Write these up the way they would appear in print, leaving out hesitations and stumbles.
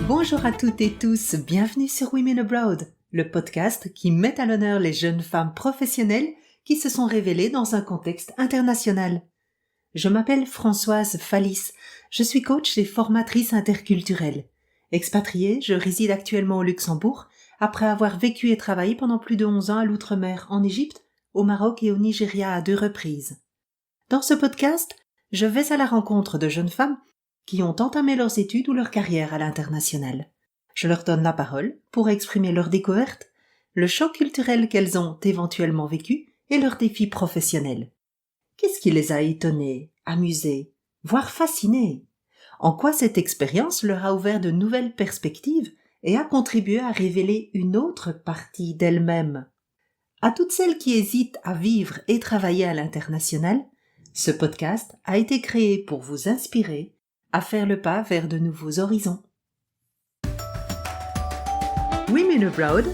Bonjour à toutes et tous, bienvenue sur Women Abroad, le podcast qui met à l'honneur les jeunes femmes professionnelles qui se sont révélées dans un contexte international. Je m'appelle Françoise Fallis, je suis coach et formatrice interculturelle. Expatriée, je réside actuellement au Luxembourg, après avoir vécu et travaillé pendant plus de 11 ans à l'outre-mer, en Égypte, au Maroc et au Nigeria à 2 reprises. Dans ce podcast, je vais à la rencontre de jeunes femmes qui ont entamé leurs études ou leur carrière à l'international. Je leur donne la parole pour exprimer leurs découvertes, le choc culturel qu'elles ont éventuellement vécu et leurs défis professionnels. Qu'est-ce qui les a étonnées, amusées, voire fascinées? En quoi cette expérience leur a ouvert de nouvelles perspectives et a contribué à révéler une autre partie d'elles-mêmes? À toutes celles qui hésitent à vivre et travailler à l'international, ce podcast a été créé pour vous inspirer à faire le pas vers de nouveaux horizons. Women Abroad,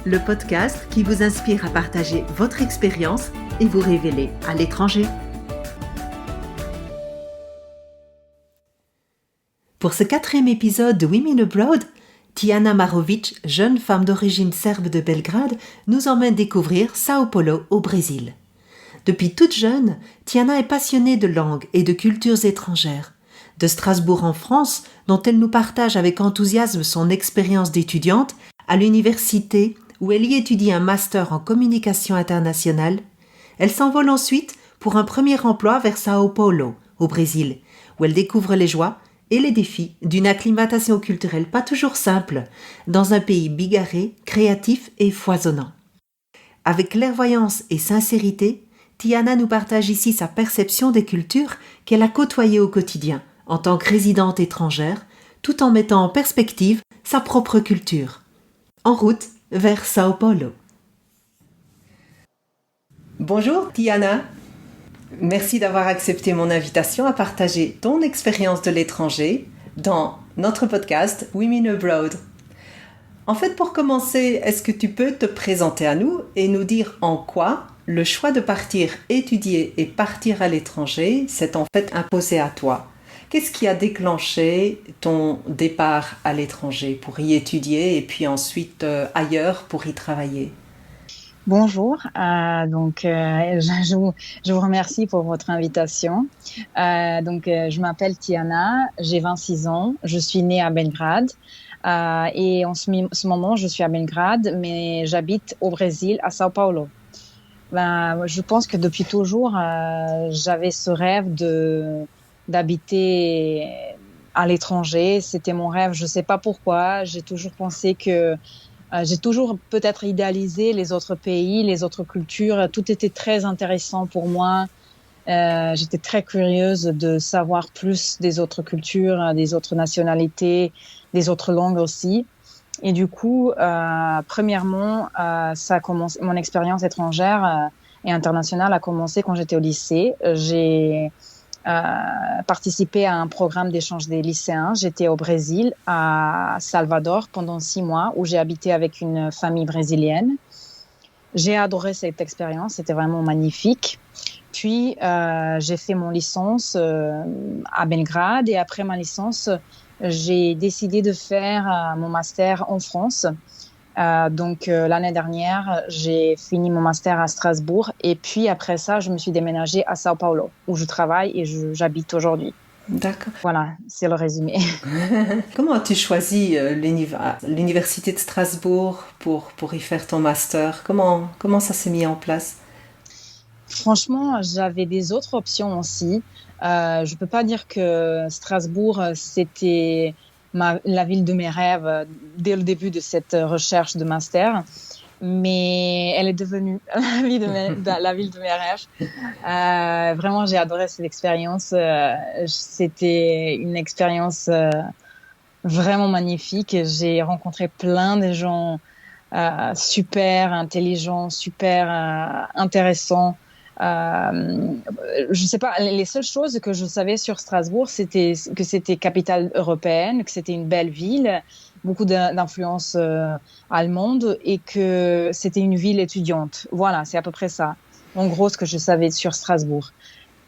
le podcast qui vous inspire à partager votre expérience et vous révéler à l'étranger. Pour ce 4e épisode de Women Abroad, Tiana Marovic, jeune femme d'origine serbe de Belgrade, nous emmène découvrir Sao Paulo au Brésil. Depuis toute jeune, Tiana est passionnée de langues et de cultures étrangères. De Strasbourg en France, dont elle nous partage avec enthousiasme son expérience d'étudiante, à l'université où elle y étudie un master en communication internationale, elle s'envole ensuite pour un premier emploi vers Sao Paulo, au Brésil, où elle découvre les joies et les défis d'une acclimatation culturelle pas toujours simple, dans un pays bigarré, créatif et foisonnant. Avec clairvoyance et sincérité, Tiana nous partage ici sa perception des cultures qu'elle a côtoyées au quotidien, en tant que résidente étrangère, tout en mettant en perspective sa propre culture. En route vers Sao Paulo. Bonjour Tiana, merci d'avoir accepté mon invitation à partager ton expérience de l'étranger dans notre podcast Women Abroad. En fait, pour commencer, est-ce que tu peux te présenter à nous et nous dire en quoi le choix de partir étudier et partir à l'étranger s'est en fait imposé à toi? Qu'est-ce qui a déclenché ton départ à l'étranger pour y étudier et puis ensuite ailleurs pour y travailler? Bonjour, je vous remercie pour votre invitation. Je m'appelle Tiana, j'ai 26 ans, je suis née à Belgrade et en ce moment je suis à Belgrade, mais j'habite au Brésil, à Sao Paulo. Je pense que depuis toujours j'avais ce rêve d'habiter à l'étranger. C'était mon rêve, je sais pas pourquoi. J'ai toujours pensé que j'ai toujours peut-être idéalisé les autres pays, les autres cultures. Tout était très intéressant pour moi. J'étais très curieuse de savoir plus des autres cultures, des autres nationalités, des autres langues aussi. Et du coup, premièrement, ça a commencé, mon expérience étrangère et internationale a commencé quand j'étais au lycée. J'ai participé à un programme d'échange des lycéens. J'étais au Brésil, à Salvador, pendant 6 mois, où j'ai habité avec une famille brésilienne. J'ai adoré cette expérience, c'était vraiment magnifique. Puis, j'ai fait mon licence à Belgrade et après ma licence, j'ai décidé de faire mon master en France. L'année dernière, j'ai fini mon master à Strasbourg et puis après ça, je me suis déménagée à Sao Paulo où je travaille et j'habite aujourd'hui. D'accord. Voilà, c'est le résumé. Comment as-tu choisi l'université de Strasbourg pour y faire ton master? Comment ça s'est mis en place? Franchement, j'avais des autres options aussi. Je peux pas dire que Strasbourg, c'était la ville de mes rêves dès le début de cette recherche de master, mais elle est devenue la ville de mes rêves. Vraiment, j'ai adoré cette expérience. C'était une expérience vraiment magnifique. J'ai rencontré plein de gens super intelligents, super intéressants. Je sais pas, les seules choses que je savais sur Strasbourg, c'était que c'était capitale européenne, que c'était une belle ville, beaucoup d'influence allemande et que c'était une ville étudiante. Voilà, c'est à peu près ça. En gros, ce que je savais sur Strasbourg.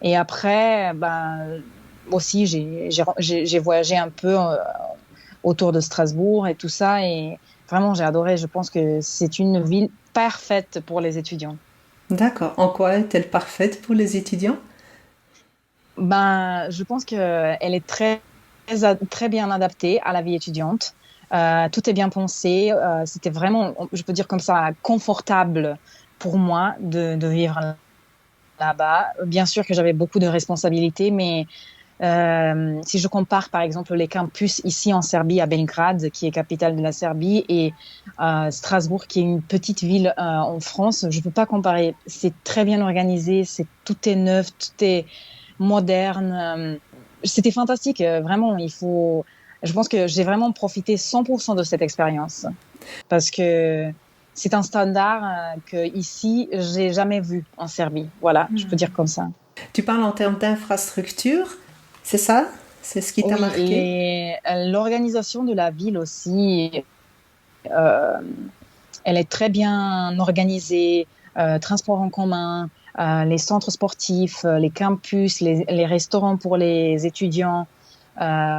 Et après, aussi, j'ai voyagé un peu autour de Strasbourg et tout ça. Et vraiment, j'ai adoré. Je pense que c'est une ville parfaite pour les étudiants. D'accord. En quoi est-elle parfaite pour les étudiants? Je pense que elle est très bien adaptée à la vie étudiante. Tout est bien pensé. C'était vraiment, je peux dire comme ça, confortable pour moi de vivre là-bas. Bien sûr que j'avais beaucoup de responsabilités, mais si je compare par exemple les campus ici en Serbie, à Belgrade, qui est capitale de la Serbie, et Strasbourg, qui est une petite ville en France, je ne peux pas comparer. C'est très bien organisé, tout est neuf, tout est moderne. C'était fantastique, vraiment. Je pense que j'ai vraiment profité 100% de cette expérience parce que c'est un standard que ici j'ai jamais vu en Serbie. Voilà, je peux dire comme ça. Tu parles en termes d'infrastructure, c'est ça? C'est ce qui t'a Oui, marqué? l'organisation de la ville aussi, euh, elle est très bien organisée. Transport en commun, les centres sportifs, les campus, les restaurants pour les étudiants,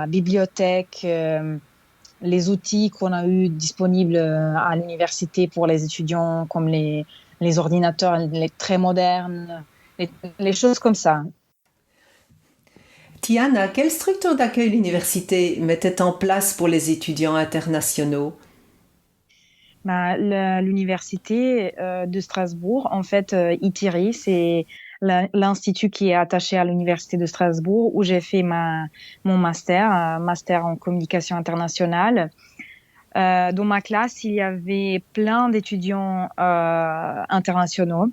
bibliothèques, les outils qu'on a eu disponibles à l'université pour les étudiants, comme les ordinateurs très modernes, les choses comme ça. Tiana, quelle structure d'accueil l'université mettait en place pour les étudiants internationaux? L'université de Strasbourg, en fait, ITIRI, c'est l'institut qui est attaché à l'université de Strasbourg où j'ai fait mon master, master en communication internationale. Dans ma classe, il y avait plein d'étudiants internationaux.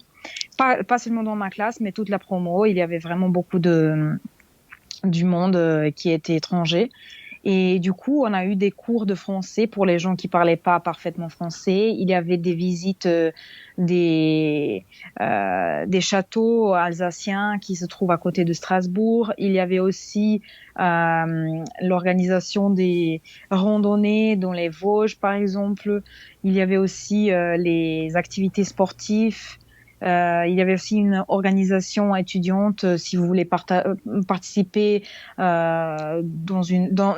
Pas seulement dans ma classe, mais toute la promo. Il y avait vraiment beaucoup du monde qui était étranger. Et du coup, on a eu des cours de français pour les gens qui parlaient pas parfaitement français. Il y avait des visites des châteaux alsaciens qui se trouvent à côté de Strasbourg. Il y avait aussi l'organisation des randonnées dans les Vosges, par exemple. Il y avait aussi les activités sportives. Il y avait aussi une organisation étudiante, si vous voulez participer dans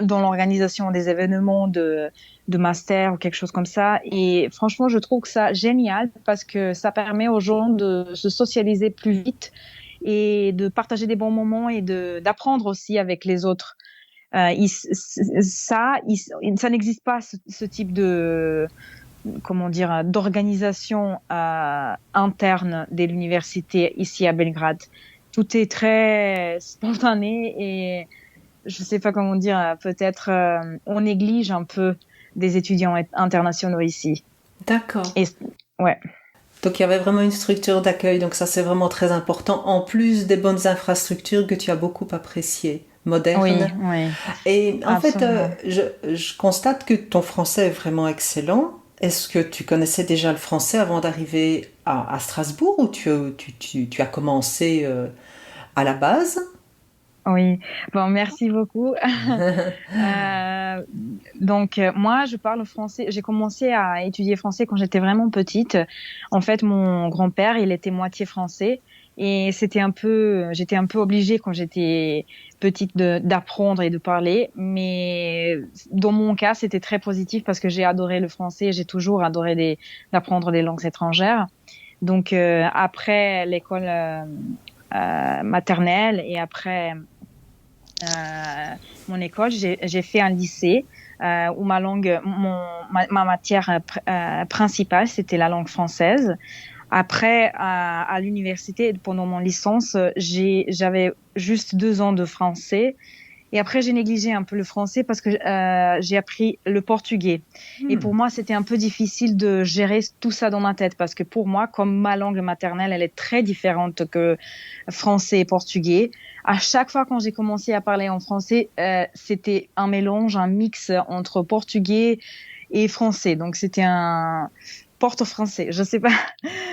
l'organisation des événements de master ou quelque chose comme ça. Et franchement, je trouve que ça génial parce que ça permet aux gens de se socialiser plus vite et de partager des bons moments et d'apprendre aussi avec les autres. Ça n'existe pas ce type de comment dire, d'organisation interne de l'université ici à Belgrade. Tout est très spontané et je sais pas comment dire, peut-être on néglige un peu des étudiants internationaux ici. D'accord. Et ouais. Donc il y avait vraiment une structure d'accueil, donc ça c'est vraiment très important, en plus des bonnes infrastructures que tu as beaucoup appréciées, Oui, modernes. oui, Et en fait, absolument. je constate que ton français est vraiment excellent. Est-ce que tu connaissais déjà le français avant d'arriver à Strasbourg ou tu as commencé à la base? Oui, bon, merci beaucoup. Moi, je parle français. J'ai commencé à étudier français quand j'étais vraiment petite. En fait, mon grand-père, il était moitié français et j'étais un peu obligée quand j'étais petite d'apprendre et de parler. Mais dans mon cas, c'était très positif parce que j'ai adoré le français. J'ai toujours adoré d'apprendre des langues étrangères. Donc, après l'école maternelle et après mon école, j'ai fait un lycée où ma matière principale, c'était la langue française. Après, à l'université, pendant mon licence, j'avais juste 2 ans de français. Et après, j'ai négligé un peu le français parce que j'ai appris le portugais. Et pour moi, c'était un peu difficile de gérer tout ça dans ma tête parce que pour moi, comme ma langue maternelle, elle est très différente que français et portugais. À chaque fois quand j'ai commencé à parler en français, c'était un mélange, un mix entre portugais et français. Donc, c'était un porte-français, je sais pas.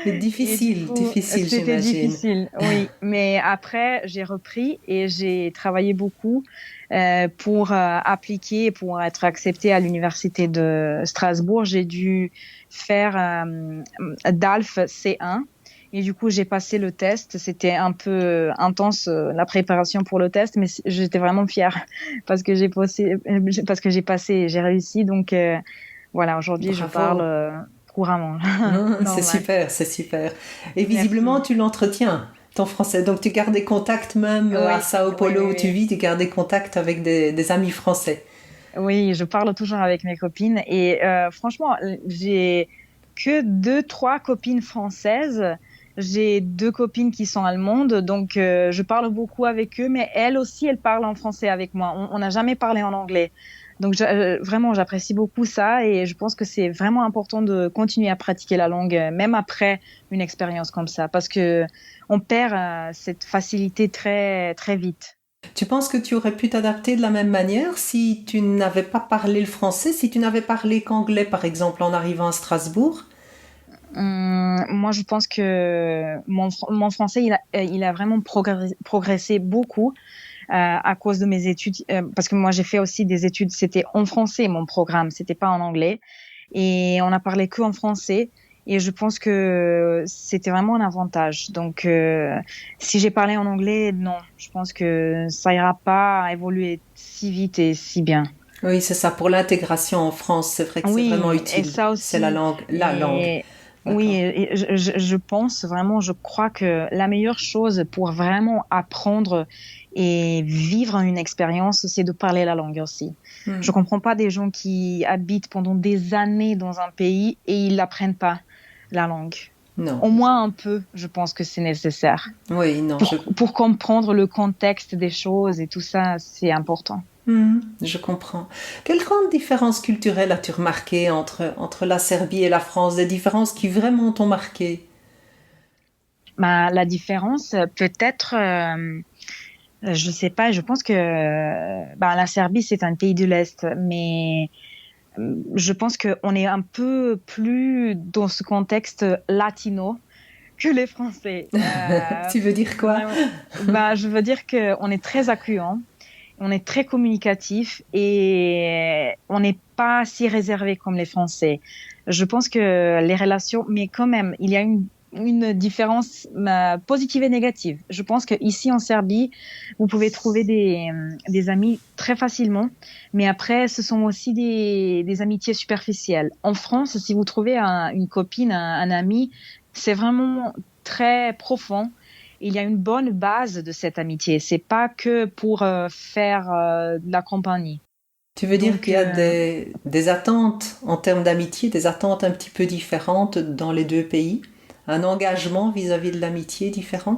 C'est Et du difficile, coup, difficile, c'était j'imagine. difficile, oui. Mais après, j'ai repris et j'ai travaillé beaucoup pour appliquer, pour être acceptée à l'université de Strasbourg. J'ai dû faire DALF C1. Et du coup, j'ai passé le test. C'était un peu intense, la préparation pour le test, mais j'étais vraiment fière parce que j'ai passé et j'ai réussi. Donc, voilà, aujourd'hui, je parle Bravo. couramment. C'est Normal. super, c'est super. Et visiblement, Merci. tu l'entretiens, ton français. Donc, tu gardes des contacts même à Oui, Sao oui, Paulo oui, où tu oui. vis, tu gardes des contacts avec des amis français. Oui, je parle toujours avec mes copines et franchement, j'ai que deux, trois copines françaises. J'ai deux copines qui sont allemandes, donc je parle beaucoup avec eux, mais elles aussi, elles parlent en français avec moi. On n'a jamais parlé en anglais. Donc vraiment, j'apprécie beaucoup ça et je pense que c'est vraiment important de continuer à pratiquer la langue, même après une expérience comme ça, parce que on perd cette facilité très, très vite. Tu penses que tu aurais pu t'adapter de la même manière si tu n'avais pas parlé le français, si tu n'avais parlé qu'anglais, par exemple, en arrivant à Strasbourg? Moi, je pense que mon français, il a vraiment progressé beaucoup à cause de mes études, parce que moi, j'ai fait aussi des études, c'était en français, mon programme, c'était pas en anglais. Et on a parlé que en français. Et je pense que c'était vraiment un avantage. Donc, si j'ai parlé en anglais, non, je pense que ça ira pas évoluer si vite et si bien. Oui, c'est ça. Pour l'intégration en France, c'est vrai que c'est vraiment Oui, et utile. ça C'est la aussi. langue, la langue. Et oui, D'accord. je pense vraiment, je crois que la meilleure chose pour vraiment apprendre et vivre une expérience, c'est de parler la langue aussi. Je Hmm. comprends pas des gens qui habitent pendant des années dans un pays et ils n'apprennent pas la langue. Non. Au moins un peu, je pense que c'est nécessaire. Oui, non, Pour comprendre le contexte des choses et tout ça, c'est important. je comprends. Quelle grande différence culturelle as-tu remarqué entre la Serbie et la France? Des différences qui vraiment t'ont marqué? Bah, la différence, peut-être, je sais pas, je pense que bah, la Serbie, c'est un pays de l'Est, mais je pense qu'on est un peu plus dans ce contexte latino que les Français. Tu veux dire quoi? Vraiment, bah, je veux dire qu'on est très accueillant, on est très communicatif et on n'est pas si réservé comme les Français. Je pense que les relations, mais quand même, il y a une différence positive et négative. Je pense que ici en Serbie, vous pouvez trouver des amis très facilement, mais après, ce sont aussi des amitiés superficielles. En France, si vous trouvez une copine, un ami, c'est vraiment très profond. Il y a une bonne base de cette amitié. C'est pas que pour faire de la compagnie. Tu veux dire Donc, qu'il y a des attentes en termes d'amitié, des attentes un petit peu différentes dans les deux pays? Un engagement vis-à-vis de l'amitié différent?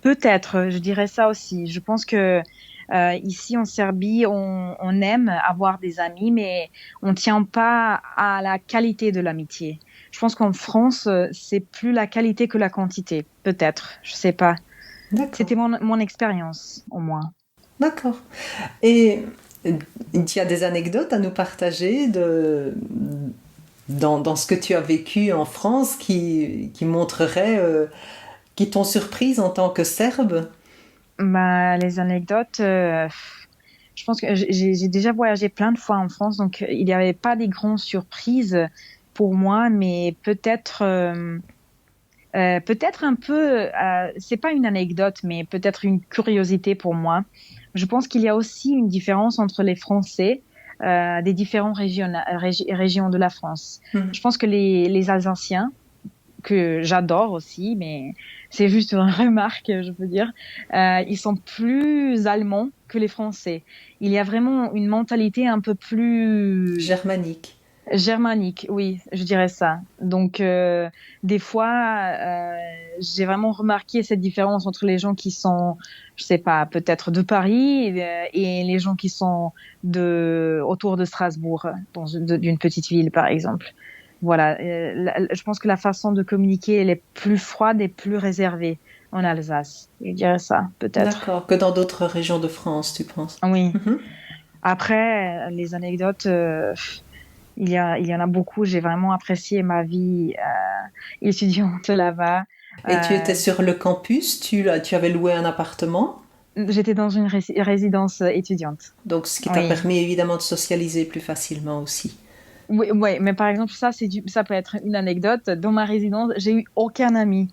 peut-être, je dirais ça aussi. Je pense que ici en Serbie, on aime avoir des amis, mais on tient pas à la qualité de l'amitié. Je pense qu'en France, c'est plus la qualité que la quantité. Peut-être, je sais pas. D'accord, C'était mon expérience, au moins. d'accord. Et tu as des anecdotes à nous partager dans ce que tu as vécu en France qui montreraient, qui t'ont surprise en tant que Serbe? Bah, les anecdotes, je pense que j'ai déjà voyagé plein de fois en France, donc il n'y avait pas des grandes surprises pour moi, mais peut-être un peu, c'est pas une anecdote, mais peut-être une curiosité pour moi. Je pense qu'il y a aussi une différence entre les Français des différentes régions de la France. Mhm. Je pense que les Alsaciens, que j'adore aussi, mais c'est juste une remarque, je peux dire, ils sont plus allemands que les Français. Il y a vraiment une mentalité un peu plus Germanique. germanique, oui, je dirais ça. Donc, des fois, j'ai vraiment remarqué cette différence entre les gens qui sont, je sais pas, peut-être de Paris et les gens qui sont autour de Strasbourg, d'une petite ville, par exemple. Voilà, je pense que la façon de communiquer, elle est plus froide et plus réservée en Alsace. Je dirais ça, peut-être. D'accord, que dans d'autres régions de France, tu penses? Oui. Mhm. Après, les anecdotes, il y en a beaucoup. J'ai vraiment apprécié ma vie étudiante là-bas. Et tu étais Euh, sur le campus, tu avais loué un appartement, J'étais dans une résidence étudiante. donc ce qui t'a Oui. permis évidemment de socialiser plus facilement aussi. Oui, mais par exemple, ça peut être une anecdote. Dans ma résidence, j'ai eu aucun ami.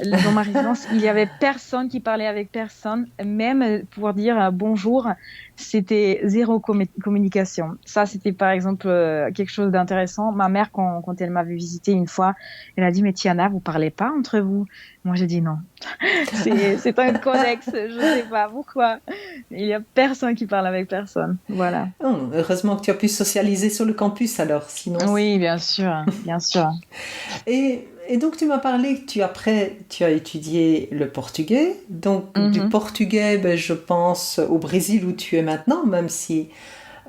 Dans ma résidence, il y avait personne qui parlait avec personne, même pour dire bonjour, c'était zéro communication. Ça, c'était par exemple quelque chose d'intéressant. Ma mère, quand elle m'avait visité une fois, elle a dit, mais Tiana, vous parlez pas entre vous? Moi, j'ai dit non. C'est un codex, je sais pas pourquoi. Il y a personne qui parle avec personne. Voilà. Oh, heureusement que tu as pu socialiser sur le campus alors, sinon. Oui, bien sûr, bien sûr. Et donc tu m'as parlé que tu as étudié le portugais. Donc du portugais, ben, je pense au Brésil où tu es maintenant, même si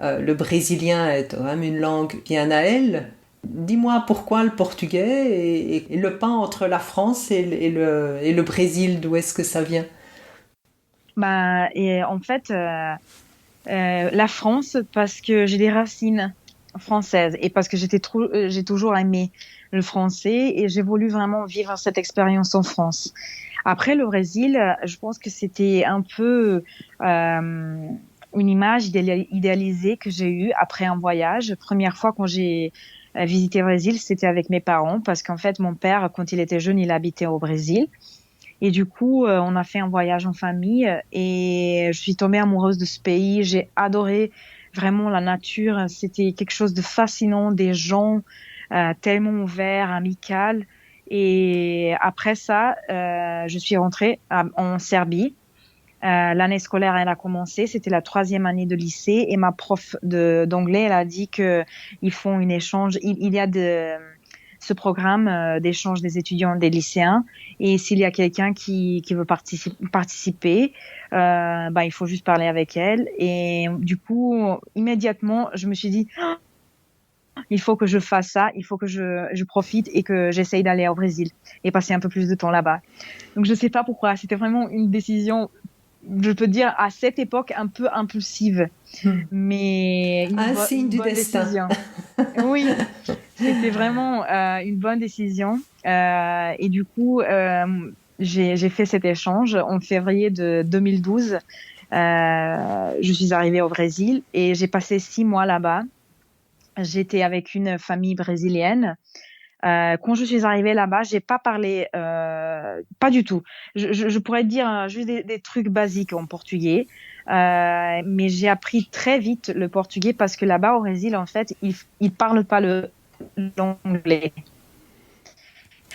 le brésilien est quand même une langue bien à elle. Dis-moi pourquoi le portugais et le pas entre la France et le Brésil, d'où est-ce que ça vient? Bah, et en fait, la France, parce que j'ai des racines françaises et parce que j'ai toujours aimé le français et j'ai voulu vraiment vivre cette expérience en France. Après, le Brésil, je pense que c'était un peu une image idéalisée que j'ai eue après un voyage. Première fois quand j'ai visité le Brésil, c'était avec mes parents parce qu'en fait, mon père, quand il était jeune, il habitait au Brésil. Et du coup, on a fait un voyage en famille et je suis tombée amoureuse de ce pays. J'ai adoré vraiment la nature. C'était quelque chose de fascinant, des gens tellement ouverts, amicaux. Et après ça, je suis rentrée en Serbie. L'année scolaire, elle a commencé. C'était la 3e année de lycée et ma prof d'anglais, elle a dit que ils font une échange. Il y a ce programme d'échange des étudiants, des lycéens. Et s'il y a quelqu'un qui veut participer, bah, il faut juste parler avec elle. Et du coup, immédiatement, je me suis dit, il faut que je fasse ça, il faut que je profite et que j'essaye d'aller au Brésil et passer un peu plus de temps là-bas. Donc, je sais pas pourquoi. C'était vraiment une décision, je peux dire, à cette époque, un peu impulsive. Mais Un signe du bonne destin. décision. Oui, c'était vraiment une bonne décision. Et du coup, j'ai fait cet échange en février de 2012. Je suis arrivée au Brésil et j'ai passé 6 mois là-bas. J'étais avec une famille brésilienne. Quand je suis arrivée là-bas, j'ai pas parlé, pas du tout. Je pourrais dire juste des trucs basiques en portugais, mais j'ai appris très vite le portugais parce que là-bas au Brésil, en fait, ils parlent pas l'anglais.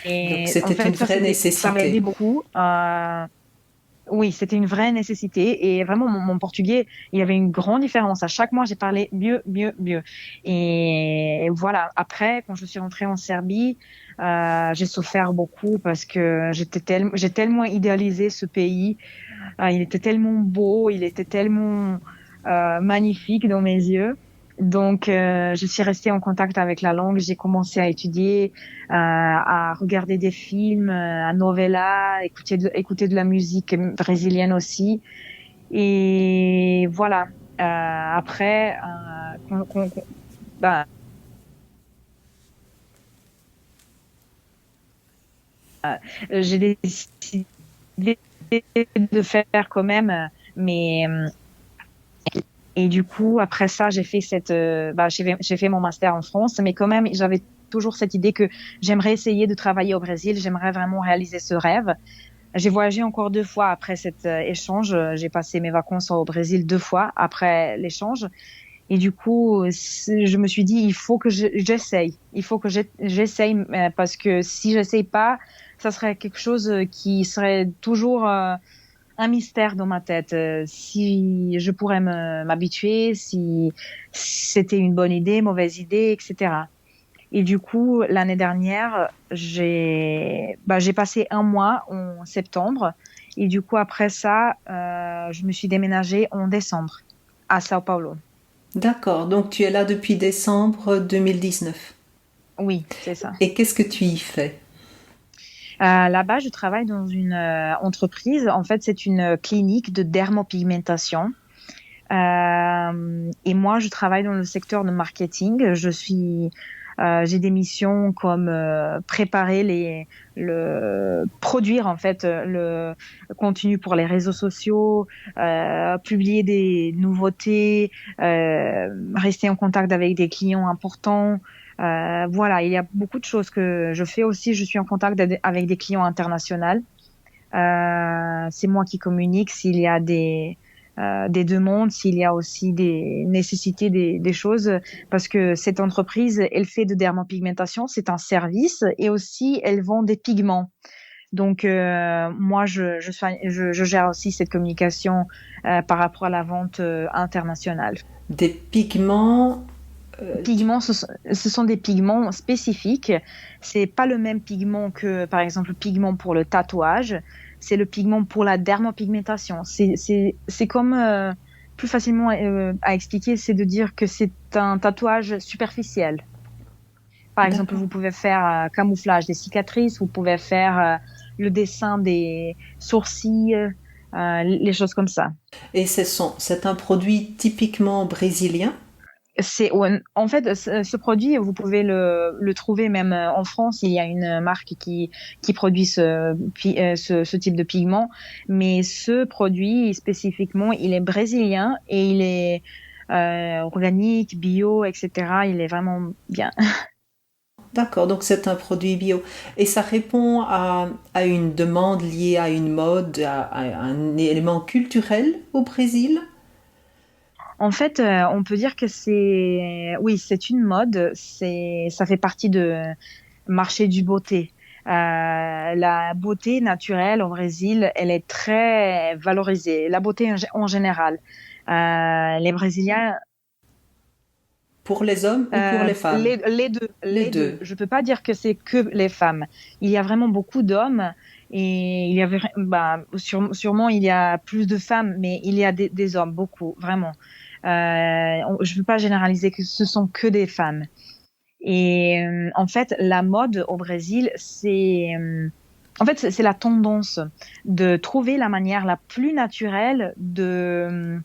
Donc Et en c'était une fait, vraie ça m'a aidé nécessité. beaucoup. Oui, c'était une vraie nécessité et vraiment mon portugais, il y avait une grande différence. À chaque mois, j'ai parlé mieux, mieux, mieux. Et voilà. Après, quand je suis rentrée en Serbie, j'ai souffert beaucoup parce que j'ai tellement idéalisé ce pays. Il était tellement beau, il était tellement magnifique dans mes yeux. Donc, je suis restée en contact avec la langue. J'ai commencé à étudier, à regarder des films, à novella, écouter de la musique brésilienne aussi. Et voilà. Après, ben, j'ai décidé de faire quand même, mais et du coup, après ça, j'ai fait mon master en France, mais quand même, j'avais toujours cette idée que j'aimerais essayer de travailler au Brésil. J'aimerais vraiment réaliser ce rêve. J'ai voyagé encore 2 fois après cet échange. J'ai passé mes vacances au Brésil 2 fois après l'échange. Et du coup, je me suis dit, il faut que j'essaye. Il faut que j'essaye parce que si j'essaye pas, ça serait quelque chose qui serait toujours un mystère dans ma tête. Si je pourrais m'habituer, si c'était une bonne idée, mauvaise idée, etc. Et du coup, l'année dernière, j'ai passé un mois en septembre. Et du coup, après ça, je me suis déménagée en décembre à Sao Paulo. D'accord, donc tu es là depuis décembre 2019. Oui, c'est ça. Et qu'est-ce que tu y fais? Là-bas, je travaille dans une entreprise. En fait, c'est une clinique de dermopigmentation. Et moi, je travaille dans le secteur de marketing. J'ai des missions comme préparer produire en fait le contenu pour les réseaux sociaux, publier des nouveautés, rester en contact avec des clients importants, Voilà, il y a beaucoup de choses que je fais aussi. Je suis en contact avec des clients internationaux. C'est moi qui communique s'il y a des demandes, s'il y a aussi des nécessités des choses, parce que cette entreprise, elle fait de dermopigmentation, c'est un service, et aussi elle vend des pigments. Donc moi, je gère aussi cette communication par rapport à la vente internationale. Des pigments. Pigments, ce sont des pigments spécifiques. C'est pas le même pigment que, par exemple, le pigment pour le tatouage. C'est le pigment pour la dermopigmentation. C'est comme plus facilement à expliquer, c'est de dire que c'est un tatouage superficiel. Par exemple, D'accord. vous pouvez faire camouflage des cicatrices, vous pouvez faire le dessin des sourcils, les choses comme ça. Et c'est un produit typiquement brésilien. En fait, ce produit, vous pouvez le trouver même en France. Il y a une marque qui produit ce type de pigment, mais ce produit spécifiquement, il est brésilien et il est organique, bio, etc. Il est vraiment bien. D'accord, donc c'est un produit bio. Et ça répond à une demande liée à une mode, à un élément culturel au Brésil. En fait, on peut dire que oui, c'est une mode. Ça fait partie de marché du beauté. La beauté naturelle au Brésil, elle est très valorisée. La beauté en général. Les Brésiliens, Pour les hommes ou pour les femmes? Les les deux. deux. Je peux pas dire que c'est que les femmes. Il y a vraiment beaucoup d'hommes et sûrement il y a plus de femmes, mais il y a des hommes, beaucoup, vraiment. Je veux pas généraliser que ce sont que des femmes. Et en fait, la mode au Brésil, c'est la tendance de trouver la manière la plus naturelle de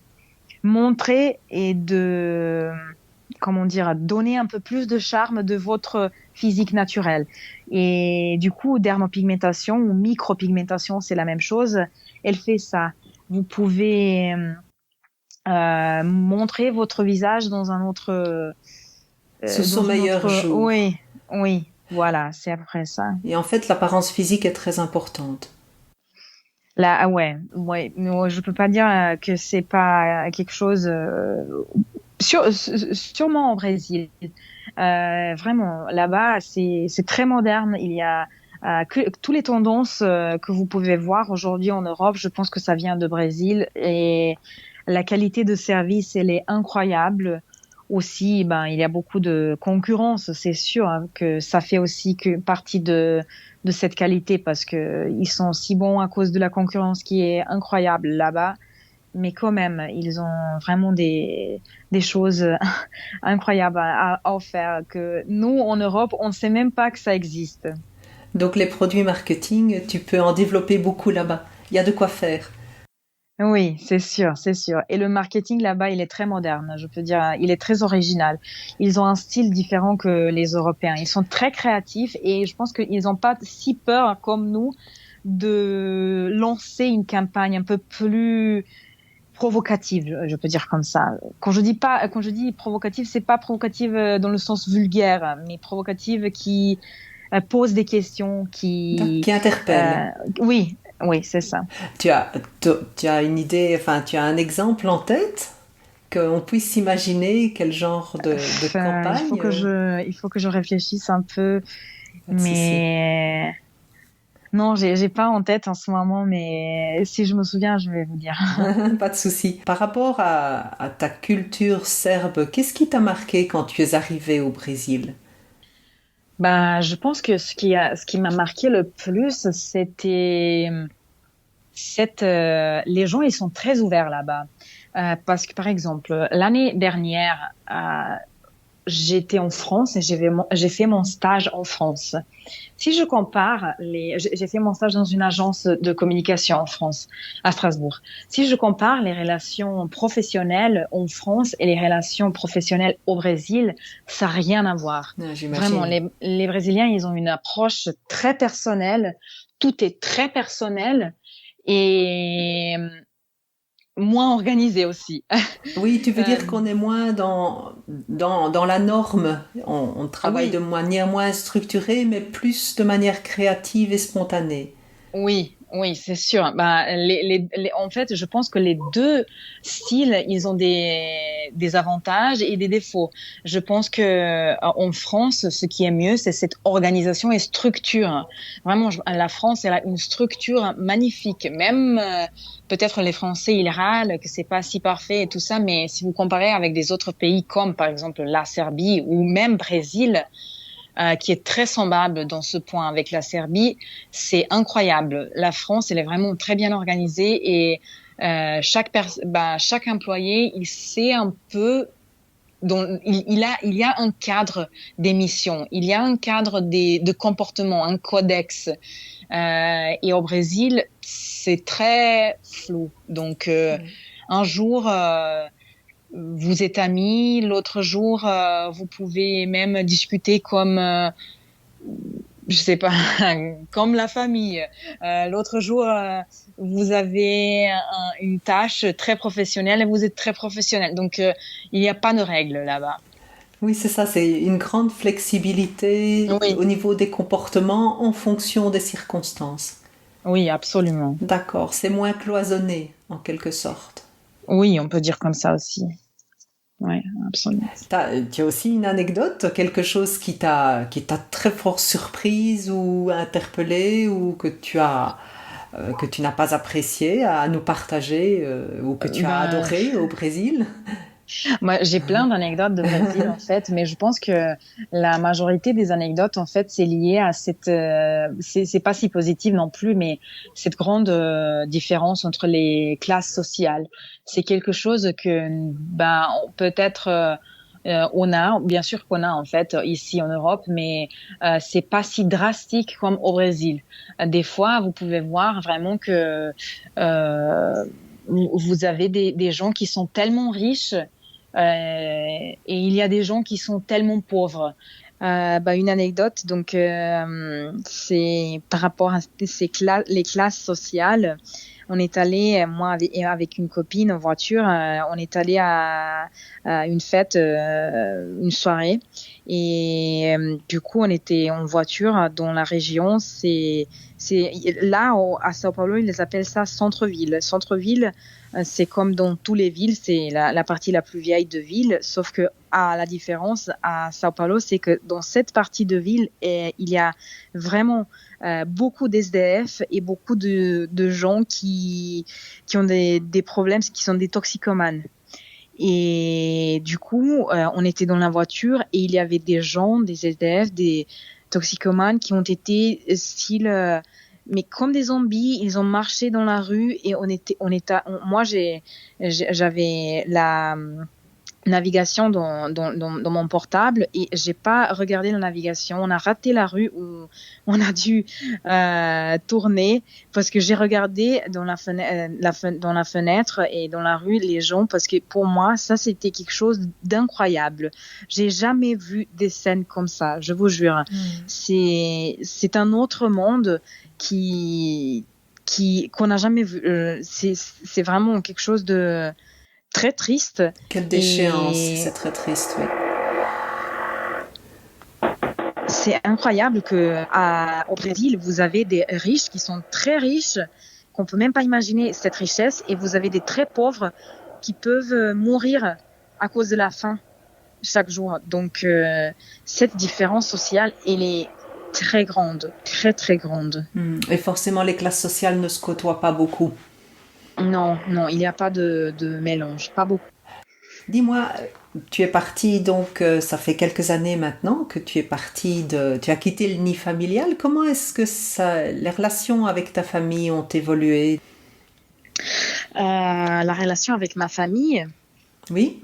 montrer et de, comment dire, donner un peu plus de charme de votre physique naturelle. Et du coup, dermopigmentation ou micropigmentation, c'est la même chose. Elle fait ça. Vous pouvez montrer votre visage dans un autre Sous son dans une meilleur autre. jour. Oui, oui, voilà, c'est à peu près ça. Et en fait, l'apparence physique est très importante. Là, ouais, ouais, mais je peux pas dire que c'est pas quelque chose. Sûrement au Brésil. Vraiment, là-bas, c'est très moderne. Il y a toutes les tendances que vous pouvez voir aujourd'hui en Europe. Je pense que ça vient de Brésil et la qualité de service, elle est incroyable. Aussi, ben, il y a beaucoup de concurrence, c'est sûr, hein, que ça fait aussi que partie de cette qualité parce que ils sont si bons à cause de la concurrence qui est incroyable là-bas. Mais quand même, ils ont vraiment des choses incroyables à offrir que nous, en Europe, on ne sait même pas que ça existe. Donc les produits marketing, tu peux en développer beaucoup là-bas. Il y a de quoi faire. Oui, c'est sûr, c'est sûr. Et le marketing là-bas, il est très moderne, je peux dire, il est très original. Ils ont un style différent que les Européens. Ils sont très créatifs et je pense qu'ils n'ont pas si peur comme nous de lancer une campagne un peu plus provocative, je peux dire comme ça. Quand je dis provocative, c'est pas provocative dans le sens vulgaire, mais provocative qui pose des questions, Qui interpelle. oui, oui, c'est ça. Tu as, tu as une idée, enfin, tu as un exemple en tête qu'on puisse s'imaginer quel genre de campagne. Il faut que je réfléchisse un peu, Pas de souci. mais non, j'ai pas en tête en ce moment, mais si je me souviens, je vais vous dire. Pas de souci. Par rapport à ta culture serbe, qu'est-ce qui t'a marqué quand tu es arrivé au Brésil? Ben, je pense que ce qui m'a marqué le plus, c'était les gens, ils sont très ouverts là-bas. Parce que, par exemple, l'année dernière, j'étais en France et j'ai fait mon stage en France. Si je compare j'ai fait mon stage dans une agence de communication en France, à Strasbourg. Si je compare les relations professionnelles en France et les relations professionnelles au Brésil, ça n'a rien à voir. Ah, Vraiment, j'imagine. les Brésiliens, ils ont une approche très personnelle. Tout est très personnel et moins organisé aussi. Oui, tu veux Euh, dire qu'on est moins dans la norme. On travaille de oui, manière moins structurée, mais plus de manière créative et spontanée. oui, oui, c'est sûr. Bah, en fait, je pense que les deux styles, ils ont des avantages et des défauts. Je pense que en France, ce qui est mieux, c'est cette organisation et structure. Vraiment, la France, elle a une structure magnifique. Même peut-être les Français, ils râlent que c'est pas si parfait et tout ça, mais si vous comparez avec des autres pays comme par exemple la Serbie ou même Brésil, qui est très semblable dans ce point avec la Serbie. C'est incroyable. La France, elle est vraiment très bien organisée et chaque employé, il sait un peu il y a un cadre d'émission, il y a un cadre de comportement, un codex. Et au Brésil, c'est très flou. Donc, Oui. un jour, vous êtes amis, l'autre jour, vous pouvez même discuter comme je sais pas, comme la famille. L'autre jour, vous avez une tâche très professionnelle et vous êtes très professionnel. Donc, il n'y a pas de règles là-bas. Oui, c'est ça, c'est une grande flexibilité Oui, au niveau des comportements en fonction des circonstances. oui, absolument. D'accord, c'est moins cloisonné en quelque sorte. Oui, on peut dire comme ça aussi. Oui, absolument. Tu as aussi une anecdote, quelque chose qui t'a très fort surprise ou interpellée ou que tu n'as pas apprécié à nous partager ou que tu as Ben, adoré au Brésil? moi, j'ai plein d'anecdotes de Brésil en fait, mais je pense que la majorité des anecdotes en fait, c'est lié à cette, c'est pas si positif non plus, mais cette grande différence entre les classes sociales. C'est quelque chose que, ben, peut-être on a, bien sûr qu'on a en fait ici en Europe, mais c'est pas si drastique comme au Brésil. Des fois, vous pouvez voir vraiment que vous avez des gens qui sont tellement riches et il y a des gens qui sont tellement pauvres. Bah, une anecdote, donc c'est par rapport à les classes sociales. On est allé, moi avec une copine en voiture, on est allé à une fête, une soirée, et du coup on était en voiture dans la région. C'est là à Sao Paulo, ils appellent ça centre-ville. Centre-ville, c'est comme dans toutes les villes, c'est la partie la plus vieille de ville, sauf que la différence à Sao Paulo, c'est que dans cette partie de ville, il y a vraiment beaucoup d'SDF et beaucoup de gens qui ont des problèmes, qui sont des toxicomanes. Et du coup, on était dans la voiture et il y avait des gens, des SDF, des toxicomanes qui ont été style mais comme des zombies, ils ont marché dans la rue et moi j'avais la navigation dans mon portable et j'ai pas regardé la navigation. On a raté la rue où on a dû tourner parce que j'ai regardé dans dans la fenêtre et dans la rue les gens, parce que pour moi ça c'était quelque chose d'incroyable. J'ai jamais vu des scènes comme ça, je vous jure. Mm. C'est un autre monde qu'on n'a jamais vu. C'est vraiment quelque chose de très triste. Quelle déchéance, Et c'est très triste, oui. c'est incroyable que au Brésil, vous avez des riches qui sont très riches, qu'on peut même pas imaginer cette richesse, et vous avez des très pauvres qui peuvent mourir à cause de la faim chaque jour. Donc, cette différence sociale, elle est très grande, très très grande. Mm. Et forcément, les classes sociales ne se côtoient pas beaucoup. Non, non, il n'y a pas de mélange, pas beaucoup. Dis-moi, tu es partie donc, ça fait quelques années maintenant que tu as quitté le nid familial. Comment est-ce que les relations avec ta famille ont évolué? La relation avec ma famille, Oui?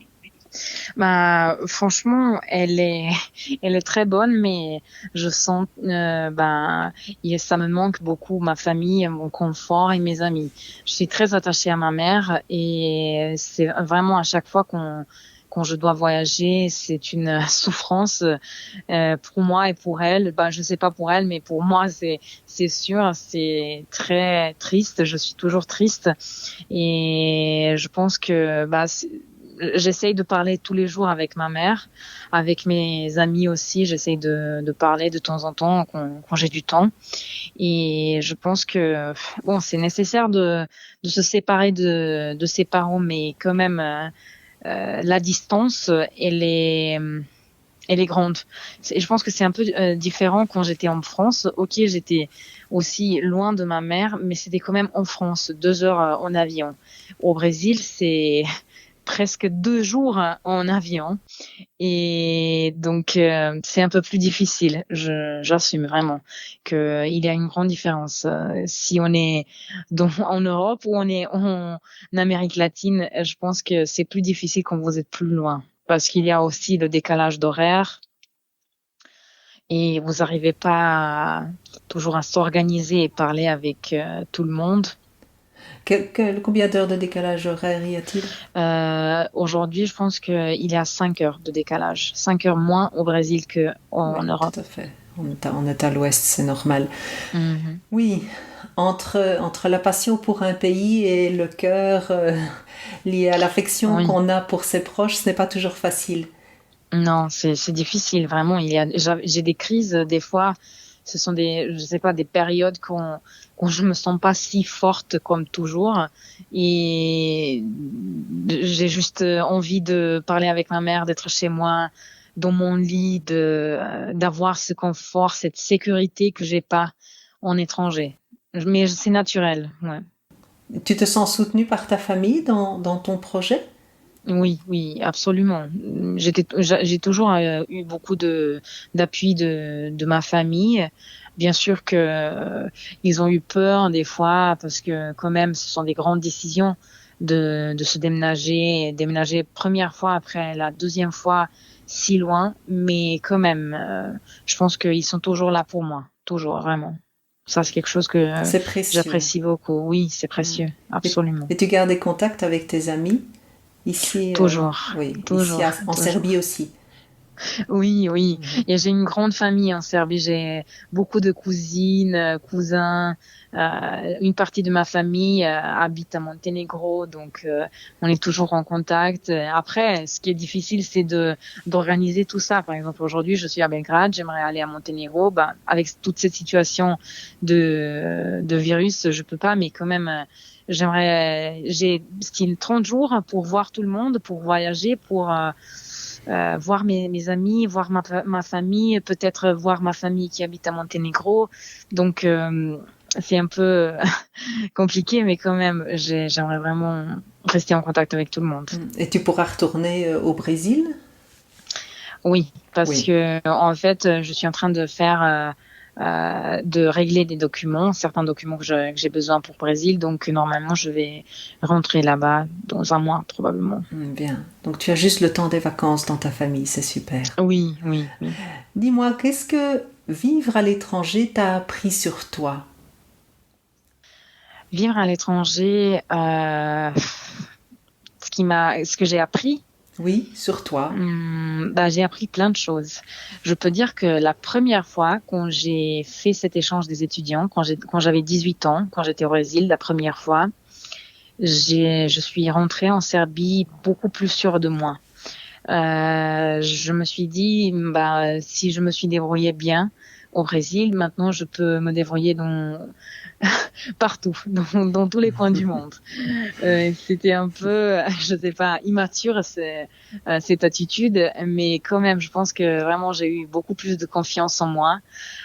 bah, franchement, elle est très bonne, mais je sens, ça me manque beaucoup, ma famille, mon confort et mes amis. Je suis très attachée à ma mère et c'est vraiment à chaque fois quand je dois voyager, c'est une souffrance pour moi et pour elle. Je sais pas pour elle, mais pour moi, c'est sûr, c'est très triste. Je suis toujours triste et je pense que j'essaye de parler tous les jours avec ma mère, avec mes amis aussi. J'essaye de parler de temps en temps quand j'ai du temps. Et je pense que c'est nécessaire de se séparer de ses parents, mais quand même la distance, elle est grande. Je pense que c'est un peu différent quand j'étais en France. Ok, j'étais aussi loin de ma mère, mais c'était quand même en France, 2 heures en avion. Au Brésil, c'est presque 2 jours en avion. Et donc, c'est un peu plus difficile. J'assume vraiment qu'il y a une grande différence. Si on est en Europe ou on est en Amérique latine, je pense que c'est plus difficile quand vous êtes plus loin. Parce qu'il y a aussi le décalage d'horaire. Et vous n'arrivez pas toujours à s'organiser et parler avec tout le monde. Combien d'heures de décalage horaire y a-t-il? Aujourd'hui, je pense qu'il y a 5 heures de décalage. 5 heures moins au Brésil qu'en Europe. Tout à fait. On est à l'ouest, c'est normal. Mm-hmm. Oui, entre la passion pour un pays et le cœur lié à l'affection qu'on a pour ses proches, ce n'est pas toujours facile. Non, c'est difficile, vraiment. J'ai des crises, des fois. Ce sont des périodes quand je me sens pas si forte comme toujours, et j'ai juste envie de parler avec ma mère, d'être chez moi, dans mon lit, d'avoir ce confort, cette sécurité que j'ai pas en étranger. Mais c'est naturel, ouais. Tu te sens soutenue par ta famille dans ton projet? Oui, absolument. J'ai toujours eu beaucoup d'appui de ma famille. Bien sûr que ils ont eu peur des fois parce que quand même ce sont des grandes décisions de se déménager première fois, après la deuxième fois si loin, mais quand même je pense qu'ils sont toujours là pour moi, toujours, vraiment. Ça, c'est quelque chose que j'apprécie beaucoup. Oui, c'est précieux, absolument. Et tu gardes des contacts avec tes amis? Ici, toujours. Ici en Serbie aussi. Oui. Et j'ai une grande famille en Serbie. J'ai beaucoup de cousines, cousins. Une partie de ma famille habite à Monténégro, donc on est toujours en contact. Après, ce qui est difficile, c'est d'organiser tout ça. Par exemple, aujourd'hui, je suis à Belgrade, j'aimerais aller à Monténégro. Avec toute cette situation de virus, je peux pas, mais quand même. J'ai style 30 jours pour voir tout le monde, pour voyager, pour voir mes amis, voir ma famille, peut-être voir ma famille qui habite à Monténégro. Donc c'est un peu compliqué, mais quand même, j'aimerais vraiment rester en contact avec tout le monde. Et tu pourras retourner au Brésil? Oui, parce que en fait, je suis en train de faire de régler certains documents que j'ai besoin pour le Brésil. Donc, normalement, je vais rentrer là-bas dans un mois, probablement. Bien. Donc, tu as juste le temps des vacances dans ta famille. C'est super. Oui. Dis-moi, qu'est-ce que vivre à l'étranger t'a appris sur toi? Vivre à l'étranger, ce que j'ai appris. Oui, sur toi. J'ai appris plein de choses. Je peux dire que la première fois quand j'ai fait cet échange des étudiants, quand j'avais 18 ans, quand j'étais au Brésil, la première fois, je suis rentrée en Serbie beaucoup plus sûre de moi. Je me suis dit, si je me suis débrouillée bien au Brésil, maintenant je peux me débrouiller partout, dans tous les coins du monde. C'était un peu, je sais pas, immature cette attitude, mais quand même, je pense que vraiment j'ai eu beaucoup plus de confiance en moi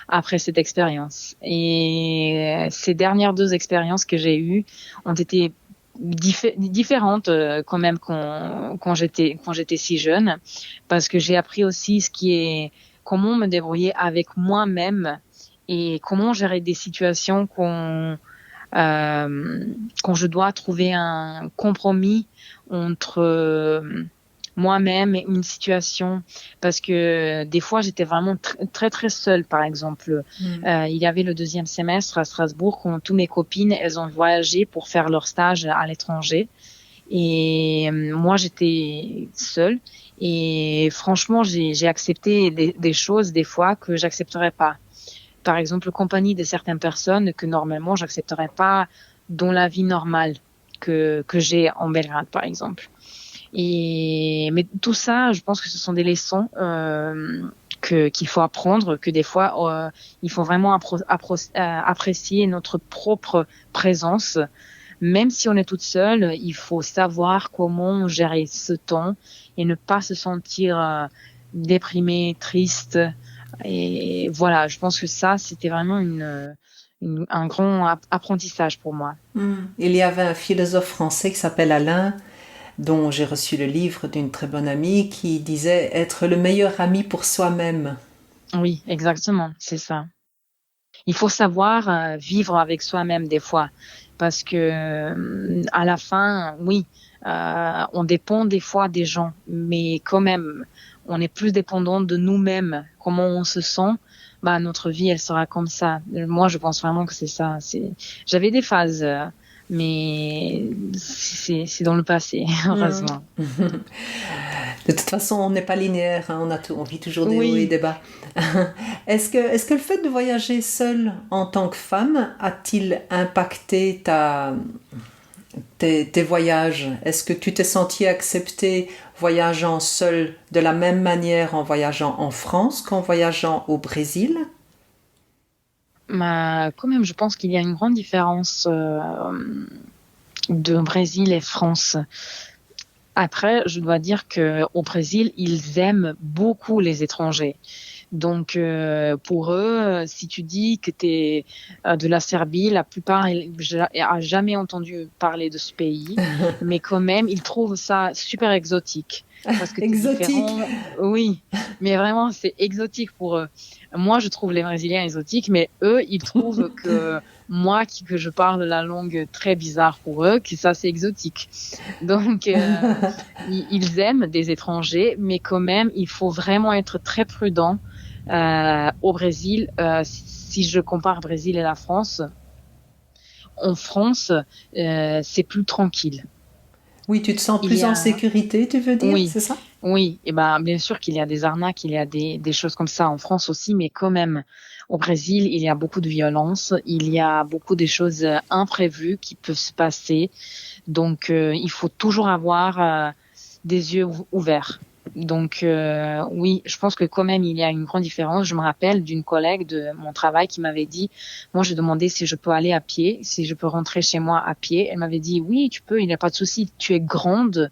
après cette expérience. Et ces dernières 2 expériences que j'ai eues ont été différentes quand même quand j'étais si jeune, parce que j'ai appris aussi comment me débrouiller avec moi-même et comment gérer des situations quand je dois trouver un compromis entre moi-même et une situation, parce que des fois j'étais vraiment très très seule. Par exemple, il y avait le 2e semestre à Strasbourg quand toutes mes copines elles ont voyagé pour faire leur stage à l'étranger. Et moi, j'étais seule. Et franchement, j'ai accepté des choses des fois que j'accepterais pas. Par exemple, compagnie de certaines personnes que normalement j'accepterais pas dans la vie normale que j'ai en Belgrade, par exemple. Mais tout ça, je pense que ce sont des leçons qu'il faut apprendre, que des fois il faut vraiment apprécier notre propre présence. Même si on est toute seule, il faut savoir comment gérer ce temps et ne pas se sentir déprimé, triste. Et voilà, je pense que ça, c'était vraiment un grand apprentissage pour moi. Il y avait un philosophe français qui s'appelle Alain, dont j'ai reçu le livre d'une très bonne amie, qui disait être le meilleur ami pour soi-même. Oui, exactement, c'est ça. Il faut savoir vivre avec soi-même des fois, parce que à la fin, oui, on dépend des fois des gens, mais quand même, on est plus dépendant de nous-mêmes. Comment on se sent, bah notre vie, elle sera comme ça. Moi, je pense vraiment que c'est ça. J'avais des phases, mais c'est dans le passé, heureusement. De toute façon, on n'est pas linéaire, hein, on vit toujours des hauts et des bas. Est-ce que le fait de voyager seule en tant que femme a-t-il impacté tes voyages? Est-ce que tu t'es sentie acceptée voyageant seule de la même manière en voyageant en France qu'en voyageant au Brésil? Quand même, je pense qu'il y a une grande différence de Brésil et France. Après, je dois dire que au Brésil, ils aiment beaucoup les étrangers. Donc, pour eux, si tu dis que tu es de la Serbie, la plupart n'a jamais entendu parler de ce pays, mais quand même, ils trouvent ça super exotique. Parce que t'es différent. Oui, mais vraiment, c'est exotique pour eux. Moi, je trouve les Brésiliens exotiques, mais eux, ils trouvent que moi, que je parle la langue très bizarre pour eux, que ça, c'est exotique. Donc, ils aiment des étrangers, mais quand même, il faut vraiment être très prudent. Au Brésil, si je compare Brésil et la France, en France, c'est plus tranquille. Oui, tu te sens plus en sécurité, tu veux dire, oui, c'est ça? Oui, et ben bien sûr qu'il y a des arnaques, il y a des choses comme ça en France aussi, mais quand même, au Brésil, il y a beaucoup de violence, il y a beaucoup de choses imprévues qui peuvent se passer, donc il faut toujours avoir des yeux ouverts. Donc oui, je pense que quand même il y a une grande différence. Je me rappelle d'une collègue de mon travail qui m'avait dit, moi je demandais si je peux aller à pied, si je peux rentrer chez moi à pied. Elle m'avait dit oui, tu peux, il n'y a pas de souci, tu es grande,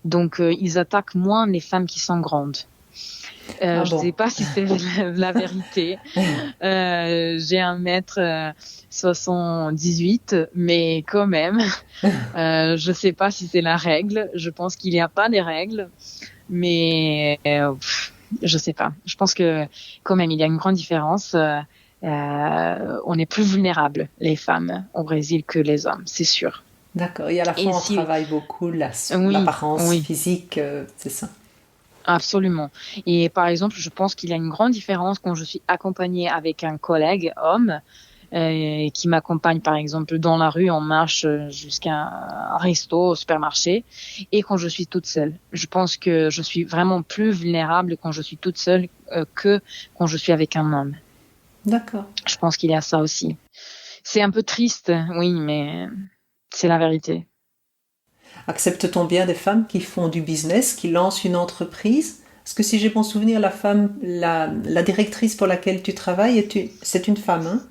donc ils attaquent moins les femmes qui sont grandes. Je sais pas si c'est la vérité. J'ai 1m78, mais quand même, je sais pas si c'est la règle. Je pense qu'il n'y a pas des règles. Mais je sais pas. Je pense que quand même il y a une grande différence. On est plus vulnérables les femmes au Brésil que les hommes, c'est sûr. D'accord. Et à la fois on travaille beaucoup l'apparence physique, c'est ça. Absolument. Et par exemple, je pense qu'il y a une grande différence quand je suis accompagnée avec un collègue homme qui m'accompagne par exemple dans la rue, on marche jusqu'à un resto, au supermarché, et quand je suis toute seule. Je pense que je suis vraiment plus vulnérable quand je suis toute seule que quand je suis avec un homme. D'accord. Je pense qu'il y a ça aussi. C'est un peu triste, oui, mais c'est la vérité. Accepte-t-on bien des femmes qui font du business, qui lancent une entreprise? Parce que si j'ai bon souvenir, la directrice pour laquelle tu travailles, c'est une femme, hein?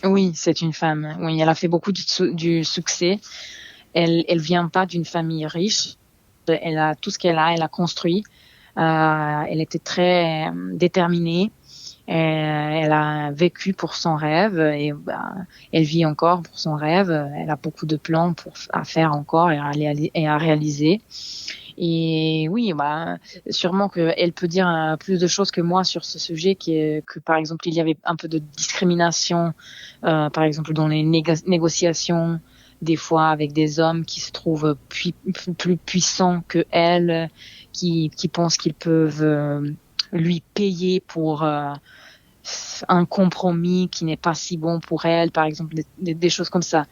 Oui, c'est une femme. Oui, elle a fait beaucoup du succès. Elle vient pas d'une famille riche. Elle a tout ce qu'elle a construit. Elle était très déterminée. Elle a vécu pour son rêve et elle vit encore pour son rêve. Elle a beaucoup de plans à faire encore et à réaliser. Et oui, sûrement qu'elle peut dire plus de choses que moi sur ce sujet, que par exemple il y avait un peu de discrimination, par exemple dans les négociations, des fois avec des hommes qui se trouvent plus puissants que elle, qui pensent qu'ils peuvent lui payer pour un compromis qui n'est pas si bon pour elle, par exemple des choses comme ça.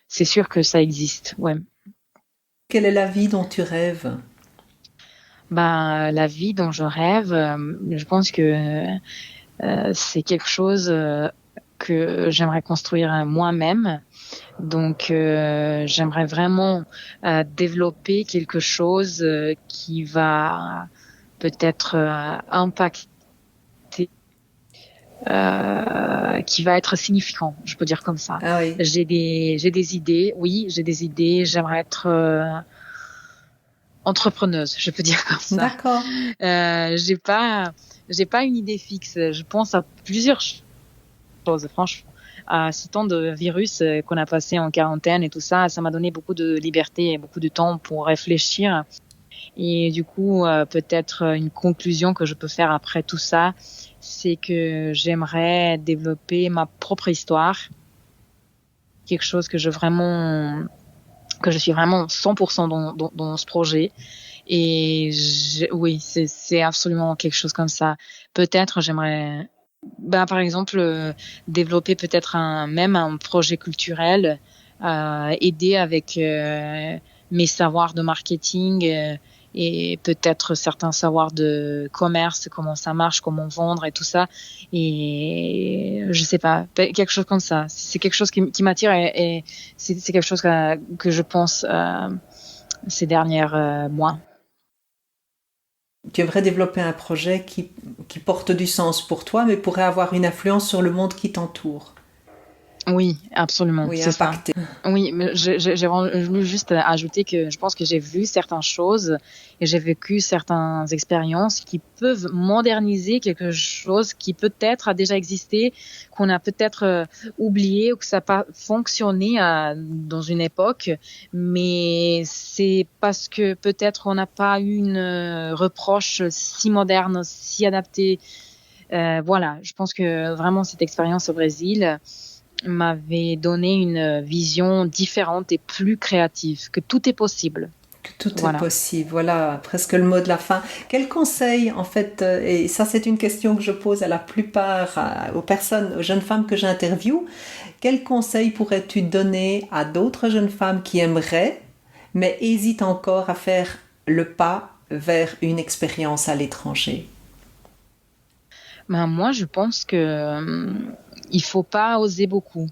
C'est sûr que ça existe, ouais. Quelle est la vie dont tu rêves? La vie dont je rêve, je pense que c'est quelque chose que j'aimerais construire moi-même. Donc, j'aimerais vraiment développer quelque chose qui va peut-être impacter, qui va être significant, je peux dire comme ça. Ah oui. J'ai des idées, oui, j'ai des idées. J'aimerais être entrepreneuse, je peux dire comme ça. D'accord. J'ai pas une idée fixe. Je pense à plusieurs choses, franchement. À ce temps de virus qu'on a passé en quarantaine et tout ça, ça m'a donné beaucoup de liberté et beaucoup de temps pour réfléchir. Et du coup, peut-être une conclusion que je peux faire après tout ça, c'est que j'aimerais développer ma propre histoire, quelque chose que je suis vraiment 100% dans ce projet. Et oui, c'est absolument quelque chose comme ça. Peut-être j'aimerais, par exemple, développer peut-être même un projet culturel, aider avec mes savoirs de marketing et peut-être certains savoirs de commerce, comment ça marche, comment vendre et tout ça. Et je sais pas, quelque chose comme ça. C'est quelque chose qui m'attire et c'est quelque chose que je pense ces derniers mois. Tu aimerais développer un projet qui porte du sens pour toi, mais pourrait avoir une influence sur le monde qui t'entoure. Oui, absolument, Oui, c'est impacté. ça. Oui, mais j'ai voulu juste ajouter que je pense que j'ai vu certaines choses et j'ai vécu certaines expériences qui peuvent moderniser quelque chose qui peut-être a déjà existé, qu'on a peut-être oublié ou que ça n'a pas fonctionné dans une époque, mais c'est parce que peut-être on n'a pas eu une reproche si moderne, si adaptée. Voilà, je pense que vraiment cette expérience au Brésil m'avait donné une vision différente et plus créative, que tout est possible. Que tout Voilà. est possible, voilà, presque le mot de la fin. Quel conseil, en fait, et ça c'est une question que je pose à la plupart aux personnes, aux jeunes femmes que j'interviewe, quel conseil pourrais-tu donner à d'autres jeunes femmes qui aimeraient, mais hésitent encore à faire le pas vers une expérience à l'étranger? Moi, je pense que il faut pas oser beaucoup.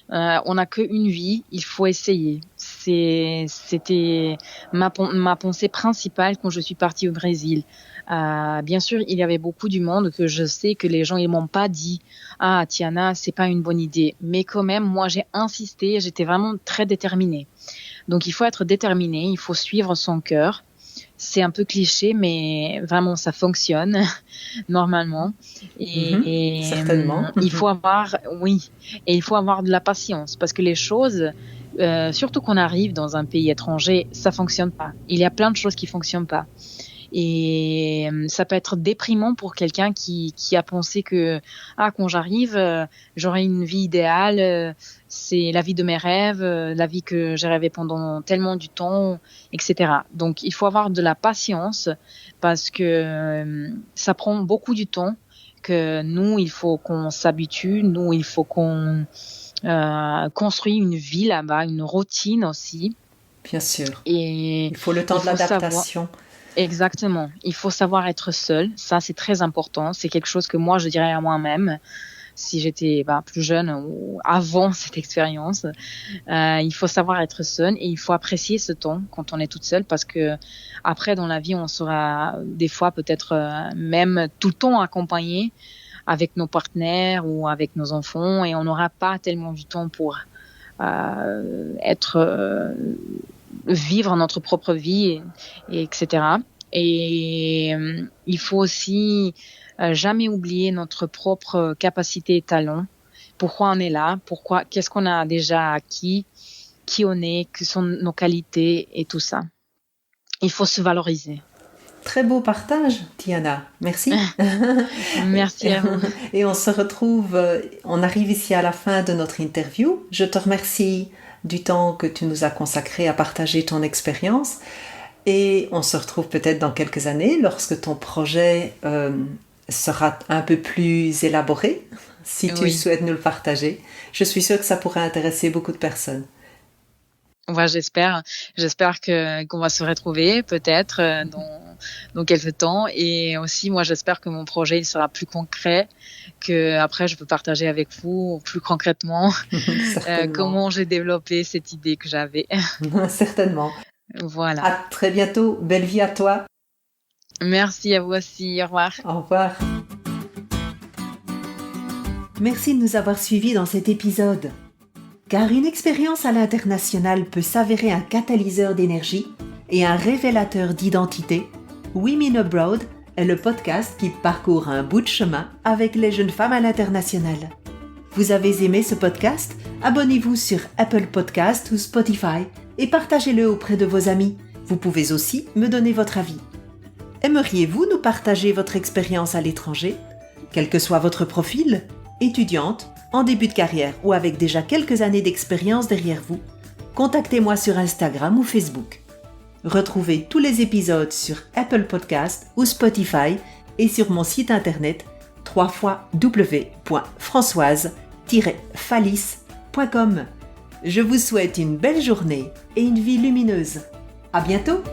On n'a qu'une vie, il faut essayer. C'était ma pensée principale quand je suis partie au Brésil. Bien sûr, il y avait beaucoup du monde que je sais que les gens ils m'ont pas dit ah Tiana, c'est pas une bonne idée. Mais quand même, moi j'ai insisté, j'étais vraiment très déterminée. Donc il faut être déterminé, il faut suivre son cœur. C'est un peu cliché, mais vraiment ça fonctionne normalement. Et Certainement. il faut avoir, oui, et il faut avoir de la patience parce que les choses, surtout qu'on arrive dans un pays étranger, ça fonctionne pas. Il y a plein de choses qui fonctionnent pas. Et ça peut être déprimant pour quelqu'un qui a pensé que quand j'arrive, j'aurai une vie idéale, c'est la vie de mes rêves, la vie que j'ai rêvé pendant tellement du temps, etc. Donc il faut avoir de la patience parce que ça prend beaucoup du temps. Que nous, il faut qu'on s'habitue, nous, il faut qu'on construise une vie là-bas, une routine aussi. Bien sûr. Et il faut le temps de l'adaptation. Exactement. Il faut savoir être seul. Ça, c'est très important. C'est quelque chose que moi, je dirais à moi-même si j'étais plus jeune ou avant cette expérience. Il faut savoir être seul et il faut apprécier ce temps quand on est toute seule parce que après, dans la vie, on sera des fois peut-être même tout le temps accompagné avec nos partenaires ou avec nos enfants et on n'aura pas tellement du temps pour vivre notre propre vie, etc. Et il faut aussi jamais oublier notre propre capacité et talent. Pourquoi on est là? Qu'est-ce qu'on a déjà acquis? Qui on est? Que sont nos qualités et tout ça. Il faut se valoriser. Très beau partage, Tiana. Merci. Merci à vous. Et on se retrouve, on arrive ici à la fin de notre interview. Je te remercie du temps que tu nous as consacré à partager ton expérience. Et on se retrouve peut-être dans quelques années lorsque ton projet sera un peu plus élaboré, si tu souhaites nous le partager. Je suis sûre que ça pourrait intéresser beaucoup de personnes. Ouais, j'espère qu'on va se retrouver peut-être dans quelques temps. Et aussi, moi, j'espère que mon projet il sera plus concret, que après je peux partager avec vous plus concrètement comment j'ai développé cette idée que j'avais. Certainement. Voilà. À très bientôt. Belle vie à toi. Merci à vous aussi. Au revoir. Au revoir. Merci de nous avoir suivis dans cet épisode. Car une expérience à l'international peut s'avérer un catalyseur d'énergie et un révélateur d'identité, Women Abroad est le podcast qui parcourt un bout de chemin avec les jeunes femmes à l'international. Vous avez aimé ce podcast? Abonnez-vous sur Apple Podcasts ou Spotify et partagez-le auprès de vos amis. Vous pouvez aussi me donner votre avis. Aimeriez-vous nous partager votre expérience à l'étranger? Quel que soit votre profil, étudiante, en début de carrière ou avec déjà quelques années d'expérience derrière vous, contactez-moi sur Instagram ou Facebook. Retrouvez tous les épisodes sur Apple Podcasts ou Spotify et sur mon site internet www.françoise-fallis.com. Je vous souhaite une belle journée et une vie lumineuse. À bientôt!